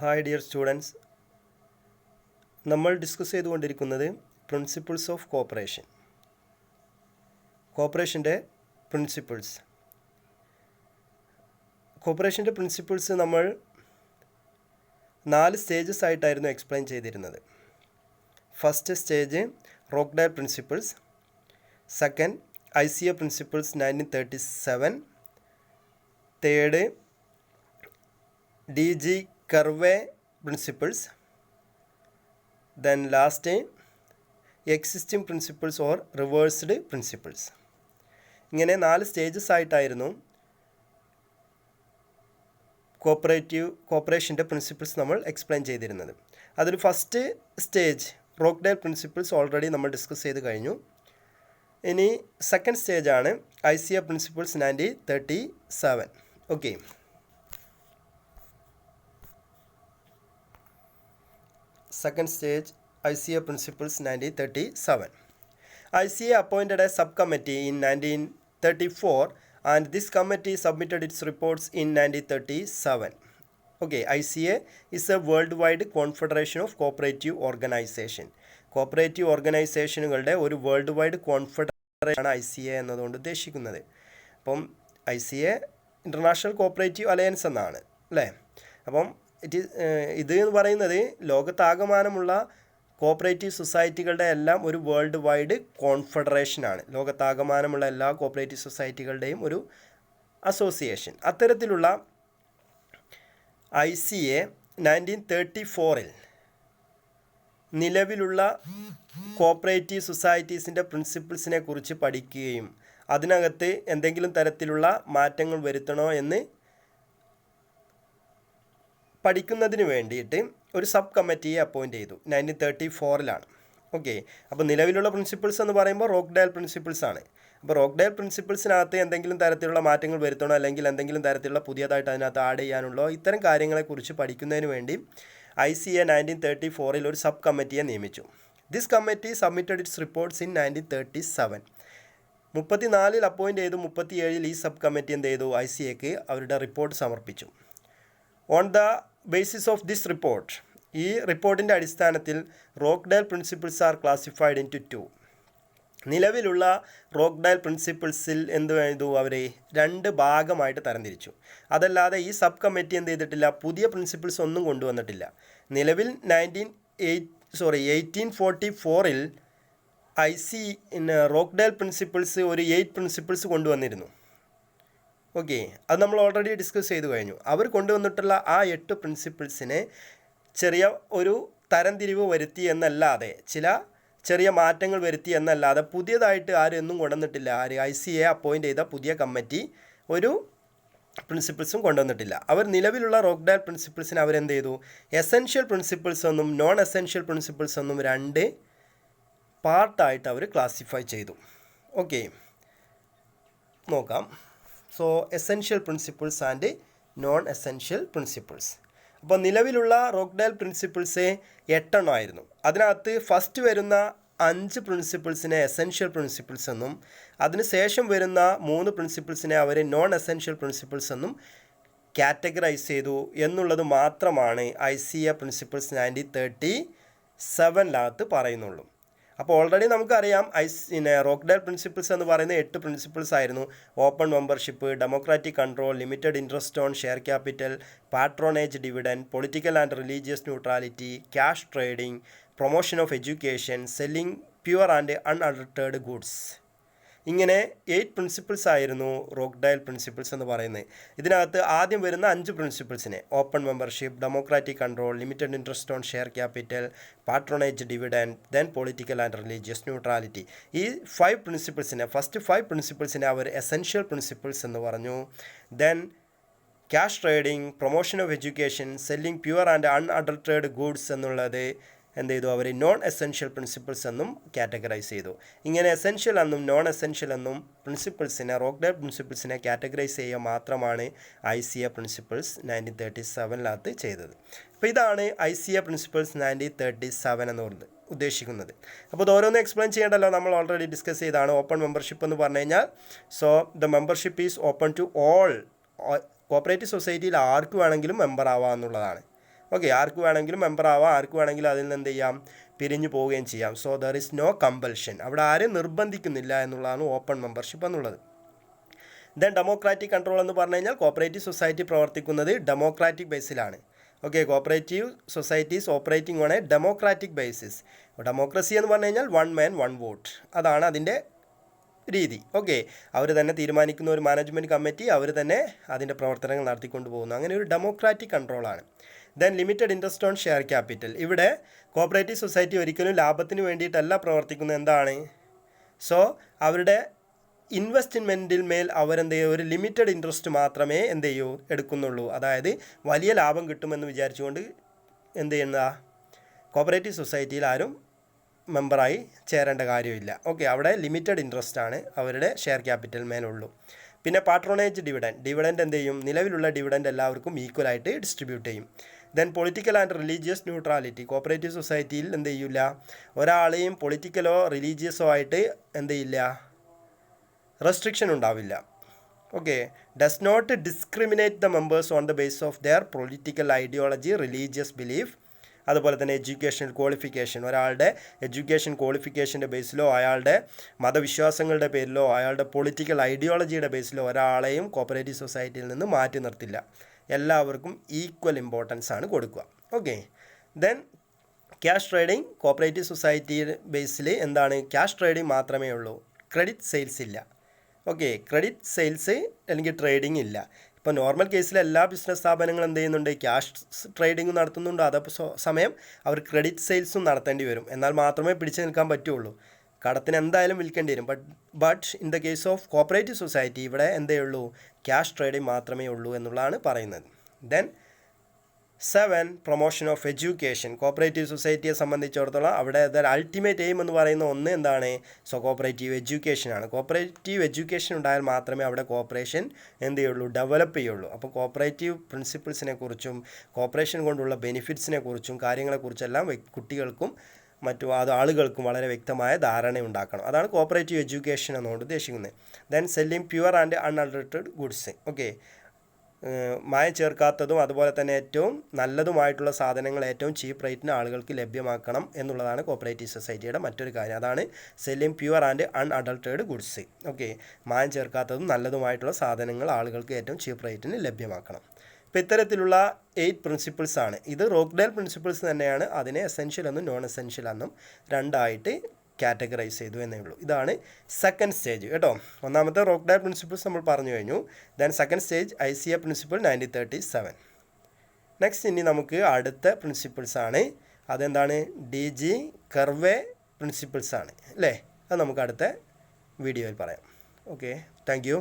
Hi dear students, നമ്മൾ discuss ചെയ്തുകൊണ്ടിരിക്കുന്നത് principles of cooperation. കോപ്പറേഷൻ്റെ പ്രിൻസിപ്പിൾസ് നമ്മൾ 4 സ്റ്റേജസ് ആയിട്ടായിരുന്നു എക്സ്പ്ലെയിൻ ചെയ്തിരുന്നത്. First stage Rochdale principles, second ICA principles 1937, third DG Curve principles, then last existing principles or reversed principles. ഇങ്ങനെ 4 stages ആയിട്ടായിരുന്നു കോപ്പറേഷൻ്റെ principles നമ്മൾ explain ചെയ്തിരുന്നത്. അതിൽ first stage Rochdale principles already നമ്മൾ ഡിസ്കസ് ചെയ്ത് കഴിഞ്ഞു. ഇനി സെക്കൻഡ് സ്റ്റേജാണ് ICA principles 1937. Okay, second stage ICA principles 1937. ICA appointed a subcommittee in 1934 and this committee submitted its reports in 1937. Okay, ICA is a worldwide confederation of cooperative organization. Cooperative ഓർഗനൈസേഷനുകളുടെ ഒരു world wide കോൺഫെഡറേഷനാണ് ICA എന്നതുകൊണ്ട് ഉദ്ദേശിക്കുന്നത്. അപ്പം ICA international cooperative alliance എന്നാണ് അല്ലേ. അപ്പം ഇത് എന്ന് പറയുന്നത് ലോകത്താകമാനമുള്ള കോപ്പറേറ്റീവ് സൊസൈറ്റികളുടെ എല്ലാം ഒരു വേൾഡ് വൈഡ് കോൺഫെഡറേഷനാണ്. ലോകത്താകമാനമുള്ള എല്ലാ കോപ്പറേറ്റീവ് സൊസൈറ്റികളുടെയും ഒരു അസോസിയേഷൻ. അത്തരത്തിലുള്ള ICA 1934 നിലവിലുള്ള കോപ്പറേറ്റീവ് സൊസൈറ്റീസിൻ്റെ പ്രിൻസിപ്പിൾസിനെ കുറിച്ച് പഠിക്കുകയും അതിനകത്ത് എന്തെങ്കിലും തരത്തിലുള്ള മാറ്റങ്ങൾ വരുത്തണോ എന്ന് പഠിക്കുന്നതിന് വേണ്ടിയിട്ട് ഒരു സബ് കമ്മിറ്റിയെ അപ്പോയിൻ്റ് ചെയ്തു. 1934. ഓക്കെ, അപ്പോൾ നിലവിലുള്ള പ്രിൻസിപ്പിൾസ് എന്ന് പറയുമ്പോൾ റോക്ക്ഡാൽ പ്രിൻസിപ്പിൾസ് ആണ്. അപ്പോൾ റോക്ക്ഡാൽ പ്രിൻസിപ്പിൾസിനകത്ത് എന്തെങ്കിലും തരത്തിലുള്ള മാറ്റങ്ങൾ വരുത്തണോ അല്ലെങ്കിൽ എന്തെങ്കിലും തരത്തിലുള്ള പുതിയതായിട്ട് അതിനകത്ത് ആഡ് ചെയ്യാനുള്ളോ ഇത്തരം കാര്യങ്ങളെക്കുറിച്ച് പഠിക്കുന്നതിന് വേണ്ടി ICA 1934 ഒരു സബ് കമ്മിറ്റിയെ നിയമിച്ചു. This committee submitted it's reports in 1937. 34 appoint ചെയ്തു. 37 ഈ സബ് കമ്മിറ്റി എന്ത് ചെയ്തു? ICAക്ക് അവരുടെ റിപ്പോർട്ട് സമർപ്പിച്ചു. On the basis of this report, ഈ റിപ്പോർട്ടിൻ്റെ അടിസ്ഥാനത്തിൽ Rochdale principles are classified into 2. നിലവിലുള്ള റോക്ക്ഡാൽ പ്രിൻസിപ്പിൾസിൽ എന്ത് ചെയ്തു? അവർ 2 ഭാഗമായിട്ട് തരംതിരിച്ചു. അതല്ലാതെ ഈ സബ് കമ്മിറ്റി എന്ത് ചെയ്തിട്ടില്ല? പുതിയ പ്രിൻസിപ്പിൾസ് ഒന്നും കൊണ്ടുവന്നിട്ടില്ല. നിലവിൽ 1844 റോക്ക്ഡാൽ പ്രിൻസിപ്പിൾസ് ഒരു 8 പ്രിൻസിപ്പിൾസ് കൊണ്ടുവന്നിരുന്നു. ഓക്കെ, അത് നമ്മൾ ഓൾറെഡി ഡിസ്കസ് ചെയ്തു കഴിഞ്ഞു. അവർ കൊണ്ടുവന്നിട്ടുള്ള ആ 8 പ്രിൻസിപ്പിൾസിനെ ചെറിയ ഒരു തരംതിരിവ് വരുത്തി എന്നല്ലാതെ, ചില ചെറിയ മാറ്റങ്ങൾ വരുത്തി എന്നല്ലാതെ പുതിയതായിട്ട് ആരും ഒന്നും കൊണ്ടുവന്നിട്ടില്ല. ICA അപ്പോയിൻ്റ് ചെയ്ത പുതിയ കമ്മിറ്റി ഒരു പ്രിൻസിപ്പിൾസും കൊണ്ടുവന്നിട്ടില്ല. അവർ നിലവിലുള്ള റോക്ക്ഡാൽ പ്രിൻസിപ്പിൾസിനെ അവരെന്ത് ചെയ്തു? എസെൻഷ്യൽ പ്രിൻസിപ്പിൾസ് എന്നും നോൺ എസെൻഷ്യൽ പ്രിൻസിപ്പിൾസ് എന്നും 2 പാർട്ടായിട്ട് അവർ ക്ലാസിഫൈ ചെയ്തു. ഓക്കെ, നോക്കാം. So essential principles and non essential principles. അപ്പോൾ നിലവിലുള്ള റോക്ക്ഡാൽ പ്രിൻസിപ്പിൾസ് 8 ആയിരുന്നു. അതിനകത്ത് ഫസ്റ്റ് വരുന്ന 5 പ്രിൻസിപ്പിൾസിനെ എസെൻഷ്യൽ പ്രിൻസിപ്പിൾസ് എന്നും അതിനുശേഷം വരുന്ന 3 പ്രിൻസിപ്പിൾസിനെ അവർ നോൺ എസെൻഷ്യൽ പ്രിൻസിപ്പിൾസ് എന്നും കാറ്റഗറൈസ് ചെയ്തു എന്നുള്ളത് മാത്രമാണ് ICA പ്രിൻസിപ്പിൾസ് 1937 പറയുന്നുള്ളൂ. അപ്പോൾ ഓൾറെഡി നമുക്കറിയാം റോക്ക്ഡാൽ പ്രിൻസിപ്പിൾസ് എന്ന് പറയുന്ന 8 പ്രിൻസിപ്പിൾസ് ആയിരുന്നു. Open membership, democratic control, limited interest on share capital, patronage dividend, political and religious neutrality, cash trading, promotion of education, selling pure and unadulterated goods. ഇങ്ങനെ 8 പ്രിൻസിപ്പിൾസ് ആയിരുന്നു റോക്ക്ഡാൽ principles എന്ന് പറയുന്നത്. ഇതിനകത്ത് ആദ്യം വരുന്ന 5 പ്രിൻസിപ്പിൾസിനെ open membership, democratic control, limited interest on share capital, patronage dividend, then political and religious neutrality, ഈ 5 പ്രിൻസിപ്പിൾസിനെ ഫസ്റ്റ് 5 പ്രിൻസിപ്പിൾസിനെ അവർ എസെൻഷ്യൽ പ്രിൻസിപ്പിൾസ് എന്ന് പറഞ്ഞു. Then cash trading, promotion of education, selling pure and unadulterated goods എന്നുള്ളത് എന്ത് ചെയ്തു? അവർ നോൺ എസെൻഷ്യൽ പ്രിൻസിപ്പിൾസ് എന്നും കാറ്റഗറൈസ് ചെയ്തു. ഇങ്ങനെ എസെൻഷ്യൽ എന്നും നോൺ എസെൻഷ്യൽ എന്നും പ്രിൻസിപ്പിൾസിനെ റോക്ക്ഡാൽ പ്രിൻസിപ്പിൾസിനെ കാറ്റഗറൈസ് ചെയ്യുക മാത്രമാണ് ICA പ്രിൻസിപ്പിൾസ് 1937 ചെയ്തത്. അപ്പോൾ ഇതാണ് ICA പ്രിൻസിപ്പിൾസ് 1937 എന്ന് ഉദ്ദേശിക്കുന്നത്. അപ്പോൾ ഇത് ഓരോന്ന് എക്സ്പ്ലെയിൻ ചെയ്യേണ്ടല്ലോ, നമ്മൾ ഓൾറെഡി ഡിസ്കസ് ചെയ്താണ്. ഓപ്പൺ മെമ്പർഷിപ്പ് എന്ന് പറഞ്ഞു കഴിഞ്ഞാൽ, so the membership is open to all. Cooperative സൊസൈറ്റിയിൽ ആർക്ക് വേണമെങ്കിലും മെമ്പർ ആവാമെന്നുള്ളതാണ്. ഓക്കെ, ആർക്ക് വേണമെങ്കിലും മെമ്പർ ആവാം, ആർക്ക് വേണമെങ്കിലും അതിൽ നിന്ന് എന്ത് ചെയ്യാം, പിരിഞ്ഞു പോവുകയും ചെയ്യാം. So there is no compulsion, അവിടെ ആരും നിർബന്ധിക്കുന്നില്ല എന്നുള്ളതാണ് ഓപ്പൺ മെമ്പർഷിപ്പ് എന്നുള്ളത്. ദെൻ ഡെമോക്രാറ്റിക് കൺട്രോൾ എന്ന് പറഞ്ഞു കഴിഞ്ഞാൽ കോപ്പറേറ്റീവ് സൊസൈറ്റി പ്രവർത്തിക്കുന്നത് ഡെമോക്രാറ്റിക് ബേസിലാണ്. Okay, cooperative societies operating on a democratic basis. Democracy എന്ന് പറഞ്ഞു കഴിഞ്ഞാൽ 1 man 1 vote, അതാണ് അതിൻ്റെ രീതി. ഓക്കെ, അവർ തന്നെ തീരുമാനിക്കുന്ന ഒരു മാനേജ്മെൻറ്റ് കമ്മിറ്റി, അവർ തന്നെ അതിൻ്റെ പ്രവർത്തനങ്ങൾ നടത്തിക്കൊണ്ട് പോകുന്നു. അങ്ങനെ ഒരു ഡെമോക്രാറ്റിക് കൺട്രോളാണ്. Then limited interest on share capital. ഇവിടെ കോപ്പറേറ്റീവ് സൊസൈറ്റി ഒരിക്കലും ലാഭത്തിന് വേണ്ടിയിട്ടല്ല പ്രവർത്തിക്കുന്നത്. എന്താണ്? സോ അവരുടെ ഇൻവെസ്റ്റ്മെൻറ്റിൽ മേൽ അവരെന്ത് ചെയ്യും, ഒരു ലിമിറ്റഡ് ഇൻട്രസ്റ്റ് മാത്രമേ എന്ത് ചെയ്യൂ എടുക്കുന്നുള്ളൂ. അതായത് വലിയ ലാഭം കിട്ടുമെന്ന് വിചാരിച്ചുകൊണ്ട് എന്ത് ചെയ്യുന്ന കോപ്പറേറ്റീവ് സൊസൈറ്റിയിൽ ആരും മെമ്പറായി ചേരേണ്ട കാര്യമില്ല. ഓക്കെ, അവിടെ ലിമിറ്റഡ് ഇൻട്രസ്റ്റ് ആണ് അവരുടെ ഷെയർ ക്യാപിറ്റൽ മേലുള്ളൂ. പിന്നെ പാട്രോണേജ് ഡിവിഡൻഡ് എന്ത് ചെയ്യും, നിലവിലുള്ള ഡിവിഡൻഡ് എല്ലാവർക്കും ഈക്വലായിട്ട് ഡിസ്ട്രിബ്യൂട്ട് ചെയ്യും. Then political and religious neutrality. Cooperative സൊസൈറ്റിയിൽ എന്ത് ചെയ്യില്ല, ഒരാളെയും പൊളിറ്റിക്കലോ റിലീജിയസോ ആയിട്ട് എന്ത് ചെയ്യില്ല, റെസ്ട്രിക്ഷൻ ഉണ്ടാവില്ല. Okay, does not discriminate the members on the base of their political ideology, religious belief. അതുപോലെ തന്നെ എഡ്യൂക്കേഷണൽ ക്വാളിഫിക്കേഷൻ, ഒരാളുടെ എഡ്യൂക്കേഷൻ ക്വാളിഫിക്കേഷൻ്റെ ബേസിലോ അയാളുടെ മതവിശ്വാസങ്ങളുടെ പേരിലോ അയാളുടെ പൊളിറ്റിക്കൽ ഐഡിയോളജിയുടെ ബേസിലോ ഒരാളെയും കോപ്പറേറ്റീവ് സൊസൈറ്റിയിൽ നിന്ന് മാറ്റി നിർത്തില്ല. എല്ലാവർക്കും ഈക്വൽ ഇമ്പോർട്ടൻസ് ആണ് കൊടുക്കുക. Okay, then cash trading. Cooperative society ബേസിൽ എന്താണ്, ക്യാഷ് ട്രേഡിംഗ് മാത്രമേ ഉള്ളൂ, ക്രെഡിറ്റ് സെയിൽസ് ഇല്ല. ഓക്കെ, ക്രെഡിറ്റ് സെയിൽസ് അല്ലെങ്കിൽ ട്രേഡിംഗ് ഇല്ല. ഇപ്പോൾ നോർമൽ കേസിൽ എല്ലാ ബിസിനസ് സ്ഥാപനങ്ങളും എന്ത് ചെയ്യുന്നുണ്ട്, ക്യാഷ് ട്രേഡിംഗ് നടത്തുന്നുണ്ട്. അതേ സമയം അവർ ക്രെഡിറ്റ് സെയിൽസും നടത്തേണ്ടി വരും. എന്നാൽ മാത്രമേ പിടിച്ചു നിൽക്കാൻ പറ്റുള്ളൂ. കടത്തിന് എന്തായാലും വിൽക്കേണ്ടി വരും. But in the case of cooperative society ഇവിടെ എന്തേ ഉള്ളൂ, ക്യാഷ് ട്രേഡിംഗ് മാത്രമേ ഉള്ളൂ എന്നുള്ളതാണ് പറയുന്നത്. Then 7 promotion of education. Cooperative സൊസൈറ്റിയെ സംബന്ധിച്ചിടത്തോളം അവിടെ അൾട്ടിമേറ്റ് എയിം എന്ന് പറയുന്ന ഒന്ന് എന്താണ്, സോ കോപ്പറേറ്റീവ് എഡ്യൂക്കേഷനാണ്. കോപ്പറേറ്റീവ് എഡ്യൂക്കേഷൻ ഉണ്ടായാൽ മാത്രമേ അവിടെ കോപ്പറേഷൻ എന്ത് ചെയ്യുള്ളൂ, ഡെവലപ്പ് ചെയ്യുള്ളൂ. അപ്പോൾ കോപ്പറേറ്റീവ് പ്രിൻസിപ്പിൾസിനെ കുറിച്ചും കോപ്പറേഷൻ കൊണ്ടുള്ള ബെനിഫിറ്റ്സിനെ കുറിച്ചും കാര്യങ്ങളെക്കുറിച്ചെല്ലാം കുട്ടികൾക്കും മറ്റു ആളുകൾക്കും വളരെ വ്യക്തമായ ധാരണ ഉണ്ടാക്കണം. അതാണ് കോപ്പറേറ്റീവ് എഡ്യൂക്കേഷൻ എന്നുകൊണ്ട് ഉദ്ദേശിക്കുന്നത്. Then selling pure and unadulterated goods. Okay, മായം ചേർക്കാത്തതും അതുപോലെ തന്നെ ഏറ്റവും നല്ലതുമായിട്ടുള്ള സാധനങ്ങൾ ഏറ്റവും ചീപ്പ് റേറ്റിന് ആളുകൾക്ക് ലഭ്യമാക്കണം എന്നുള്ളതാണ് കോപ്പറേറ്റീവ് സൊസൈറ്റിയുടെ മറ്റൊരു കാര്യം. അതാണ് selling pure and unadulterated goods. Okay, മായം ചേർക്കാത്തതും നല്ലതുമായിട്ടുള്ള സാധനങ്ങൾ ആളുകൾക്ക് ഏറ്റവും ചീപ്പ് റേറ്റിന് ലഭ്യമാക്കണം. ഇപ്പോൾ ഇത്തരത്തിലുള്ള 8 പ്രിൻസിപ്പിൾസ് ആണ്. ഇത് റോക്ക്ഡേൽ പ്രിൻസിപ്പിൾസ് തന്നെയാണ്. അതിനെ എസെൻഷ്യൽ എന്നും നോൺ എസെൻഷ്യൽ എന്നും രണ്ടായിട്ട് കാറ്റഗറൈസ് ചെയ്തു എന്നേ ഉള്ളൂ. ഇതാണ് സെക്കൻഡ് സ്റ്റേജ് കേട്ടോ. ഒന്നാമത്തെ റോക്ക്ഡേൽ പ്രിൻസിപ്പിൾസ് നമ്മൾ പറഞ്ഞു കഴിഞ്ഞു. Then second stage ICA principle 1937. Next ഇനി നമുക്ക് അടുത്ത പ്രിൻസിപ്പിൾസ് ആണ്. അതെന്താണ്, DG കർവേ പ്രിൻസിപ്പിൾസ് ആണ് അല്ലേ. അത് നമുക്ക് അടുത്ത വീഡിയോയിൽ പറയാം. Okay, thank you.